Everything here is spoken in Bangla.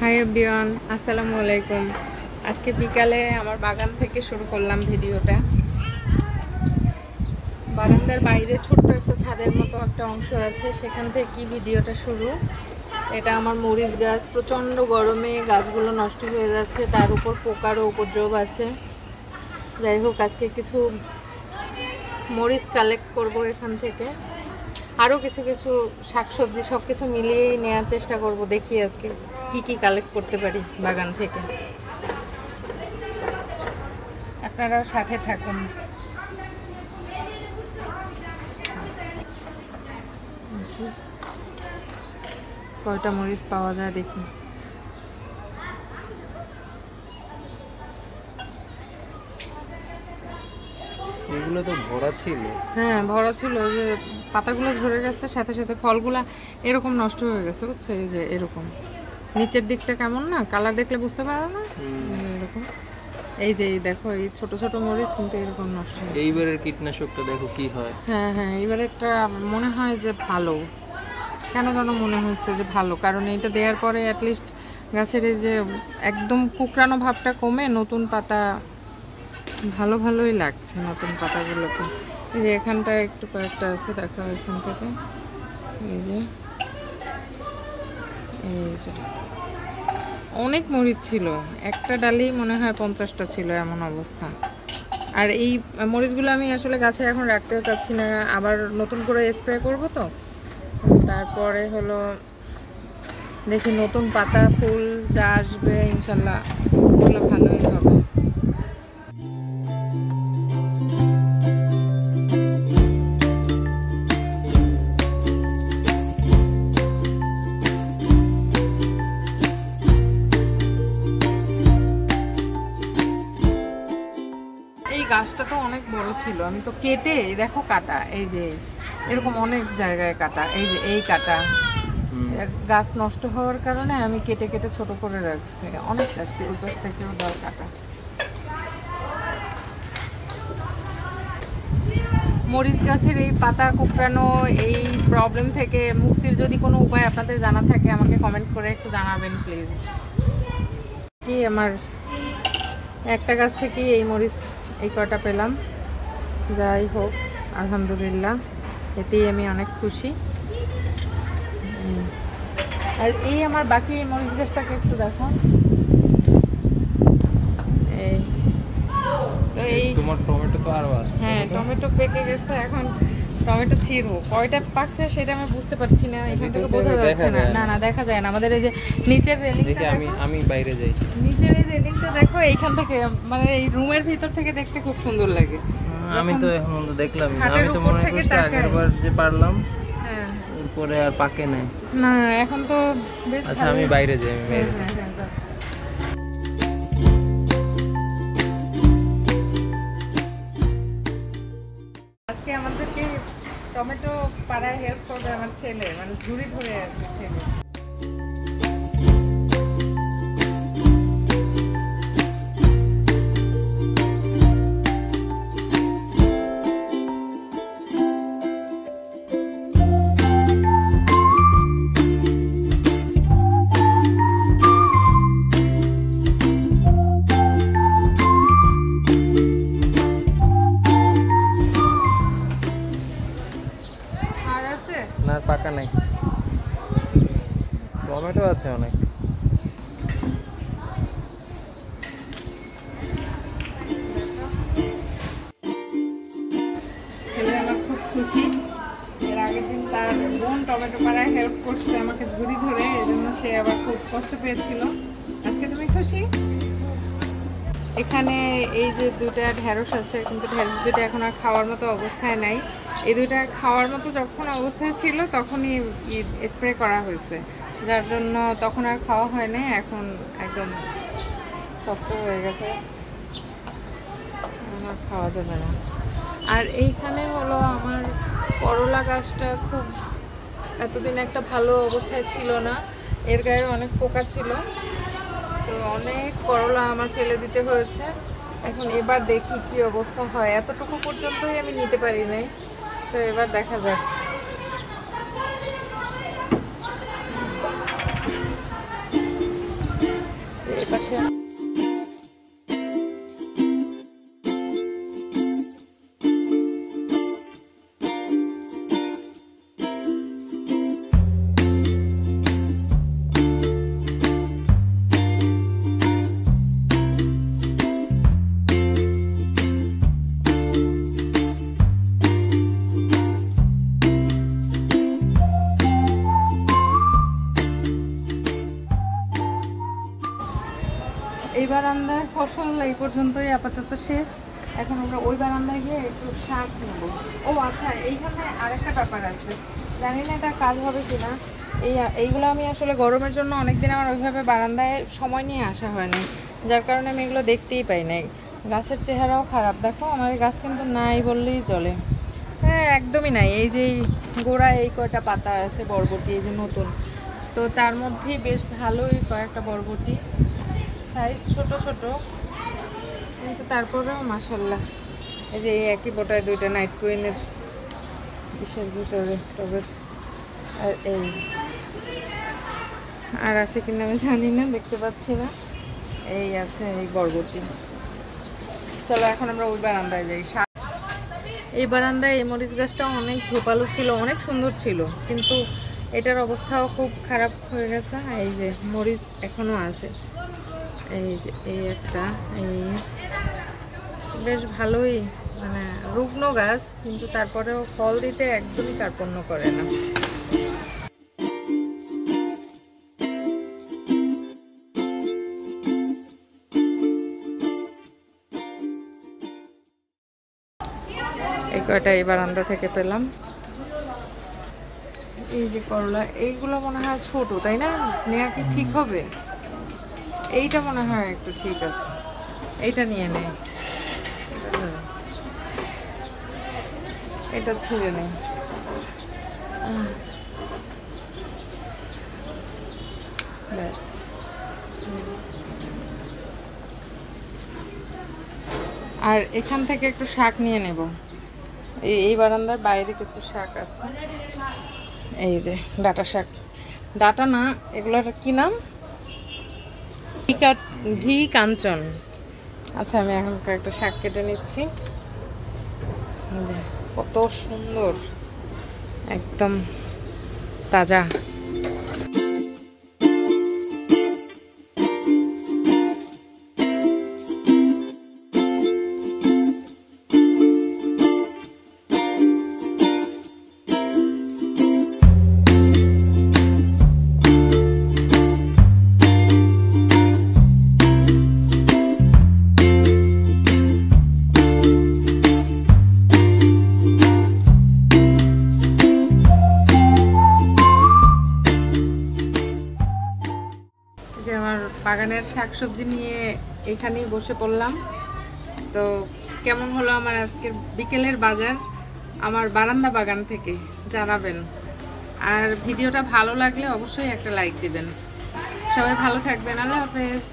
হাই এভরিওয়ান, আসসালামু আলাইকুম। আজকে বিকালে আমার বাগান থেকে শুরু করলাম ভিডিওটা। বারান্দার বাইরে ছোট্ট একটা ছাদের মতো একটা অংশ আছে, সেখান থেকে ভিডিওটা শুরু। এটা আমার মরিচ গাছ, প্রচণ্ড গরমে গাছগুলো নষ্ট হয়ে যাচ্ছে, তার উপর পোকারও উপদ্রব আছে। যাই হোক, আজকে কিছু মরিচ কালেক্ট করব এখান থেকে, আরও কিছু কিছু শাকসবজি, সব কিছু মিলিয়েই নেওয়ার চেষ্টা করব। দেখি আজকে কি কি কালেক্ট করতে পারি বাগান থেকে। আপনারা সাথে থাকুন। কয়টা মরিচ পাওয়া যায় দেখি। এগুলো তো ভরা ছিল। হ্যাঁ, ভরা ছিল, যে পাতাগুলো ঝরে গেছে, সাথে সাথে ফলগুলা এরকম নষ্ট হয়ে গেছে, বুঝছো? এই যে এরকম নিচের দিকটা কেমন না, কালার দেখলে বুঝতে পারো না এরকম। এই যে দেখো, এই ছোট ছোট মরিচ কিন্তু এরকম নষ্ট হয়ে। এইবারের কীটনাশকটা দেখো কি হয়। হ্যাঁ হ্যাঁ, এবারেরটা মনে হয় যে ভালো। কেন যেন মনে হয়েছে যে ভালো, কারণ এটা দেওয়ার পরে অ্যাটলিস্ট গাছের এই যে একদম কুকরানো ভাবটা কমে নতুন পাতা ভালো ভালোই লাগছে। নতুন পাতাগুলোতে এই যে এখানটা একটু কয়েকটা আছে, দেখো এখান থেকে। এই যে অনেক মরিচ ছিল, একটা ডালেই মনে হয় 50টা ছিল, এমন অবস্থা। আর এই মরিচগুলো আমি আসলে গাছে এখন রাখতেও চাচ্ছি না, আবার নতুন করে স্প্রে করব তো। তারপরে হলো দেখি নতুন পাতা ফুল যা আসবে ইনশাল্লাহ ওগুলো ভালোই হবে। এই গাছটা তো অনেক বড় ছিল, আমি তো কেটে দেখো কাটা, এই যে এরকম অনেক জায়গায় কাটা, এই যে এই কাটা। গাছ নষ্ট হওয়ার কারণে আমি কেটে কেটে ছোট করে রাখছি, অনেক রাখছি, ওই পাশ থেকেও ডাল কাটা। মরিচ গাছের এই পাতা কুকড়ানো এই প্রবলেম থেকে মুক্তির যদি কোনো উপায় আপনাদের জানা থাকে আমাকে কমেন্ট করে একটু জানাবেন প্লিজ। কি আমার একটা গাছ থেকেই এই মরিচ এই কটা পেলাম, যাই হোক আলহামদুলিল্লাহ, এতেই আমি অনেক খুশি। আর এই আমার বাকি এই মরিচ গাছটাকে একটু দেখো। এই তোমার টমেটো তো আরো আছে। হ্যাঁ, টমেটো পেকে গেছে, এখন টমেটো ছিঁড়বো। কয়টা পাকছে সেটা আমি বুঝতে পারছি না, এখান থেকে বোঝা যাচ্ছে না। না না, দেখা যায় না। আমাদের এই যে নিচের রেলিংটা, আমি বাইরে যাই, নিচের এই রেলিংটা দেখো, এইখান থেকে মানে এই রুমের ভিতর থেকে দেখতে খুব সুন্দর লাগে। আমি তো এখন পর্যন্ত দেখলাম, আমি তো মনে করছি আগেরবার যে পারলাম হ্যাঁ, এরপরে আর পাকে নাই। না এখন তো বেশ। আচ্ছা আমি বাইরে যাই, আমি বাইরে যাই। আজকে আমাদেরকে টমেটো পাড়ায় হেল্প করবে আমার ছেলে, মানে ঝুড়ি ধরে আছে ছেলে। না পাকা নাই, টমেটো আছে অনেক। ছেলে আমার খুব খুশি। এর আগের দিন তার বোন টমেটো পাড়ায় হেল্প করছে আমাকে ঝুড়ি ধরে, এই জন্য সে আবার খুব কষ্ট পেয়েছিল। আজকে তুমি খুশি? এখানে এই যে দুটা ঢেঁড়স আছে, কিন্তু ঢেঁড়স দুটো এখন আর খাওয়ার মতো অবস্থায় নাই। এই দুইটা খাওয়ার মতো যখন অবস্থায় ছিল তখনই স্প্রে করা হয়েছে, যার জন্য তখন আর খাওয়া হয়নি, এখন একদম শক্ত হয়ে গেছে, আর খাওয়া যাবে না। আর এইখানে হলো আমার করলা গাছটা খুব এতদিন একটা ভালো অবস্থায় ছিল না, এর গায়ে অনেক পোকা ছিল, তো অনেক করলা আমার ফেলে দিতে হয়েছে। এখন এবার দেখি কি অবস্থা হয়, এতটুকু পর্যন্তই আমি নিতে পারি নাই, তো এবার দেখা যাক। হচ্ছে। এই বারান্দার ফসল এই পর্যন্তই আপাতত শেষ। এখন আমরা ওই বারান্দায় গিয়ে একটু শাক নেব। ও আচ্ছা, এইখানে আরেকটা ব্যাপার আছে, জানি না এটা কাজ হবে কিনা। এইগুলো আমি আসলে গরমের জন্য অনেকদিন আমার ওইভাবে বারান্দায় সময় নিয়ে আসা হয়নি, যার কারণে আমি এগুলো দেখতেই পাই নাই। গাছের চেহারাও খারাপ, দেখো আমার এই গাছ কিন্তু নাই বললেই চলে। হ্যাঁ, একদমই নাই। এই যে গোড়ায় এই কয়টা পাতা আছে বরবটি, এই যে নতুন, তো তার মধ্যেই বেশ ভালোই কয়েকটা বরবটি, সাইজ ছোট ছোট, কিন্তু তারপরেও মাশাআল্লাহ। এই যে এই একই বোটায় দুইটা নাইট কুইনের ইসের ভিতরে টবের। আর এই আর আছে কিনা আমি জানি না, দেখতে পাচ্ছি না। এই আছে এই বরবটি। চলো এখন আমরা ওই বারান্দায় যাই। এই বারান্দায় এই মরিচ গাছটা অনেক ঝোপালো ছিল, অনেক সুন্দর ছিল, কিন্তু এটার অবস্থাও খুব খারাপ হয়ে গেছে। এই যে মরিচ এখনো আছে, এই যে এই একটা, এই বেশ ভালোই, মানে রুগ্ন গাছ, কিন্তু তারপরেও ফল দিতে একদমই কার্পণ্য করে না। এই কয়টা এই বারান্দা থেকে পেলাম। এই যে করলা, এইগুলো মনে হয় ছোট, তাই না? নেওয়া কি ঠিক হবে? এইটা মনে হয় একটু ঠিক আছে, এইটা নিয়ে নেই, এটা ছিঁড়ে নেই। ব্যাস, আর এখান থেকে একটু শাক নিয়ে নেব। এই বারান্দার বাইরে কিছু শাক আছে, এই যে ডাটা শাক, ডাটা না, এগুলোর কি নাম, ঘি কাঞ্চন। আচ্ছা, আমি এখন কয়েকটা শাক কেটে নিচ্ছি। কত সুন্দর, একদম তাজা। যে আমার বাগানের শাকসবজি নিয়ে এখানেই বসে পড়লাম। তো কেমন হলো আমার আজকের বিকেলের বাজার আমার বারান্দা বাগান থেকে জানাবেন, আর ভিডিওটা ভালো লাগলে অবশ্যই একটা লাইক দিবেন। সবাই ভালো থাকবেন, আল্লাহ হাফেজ।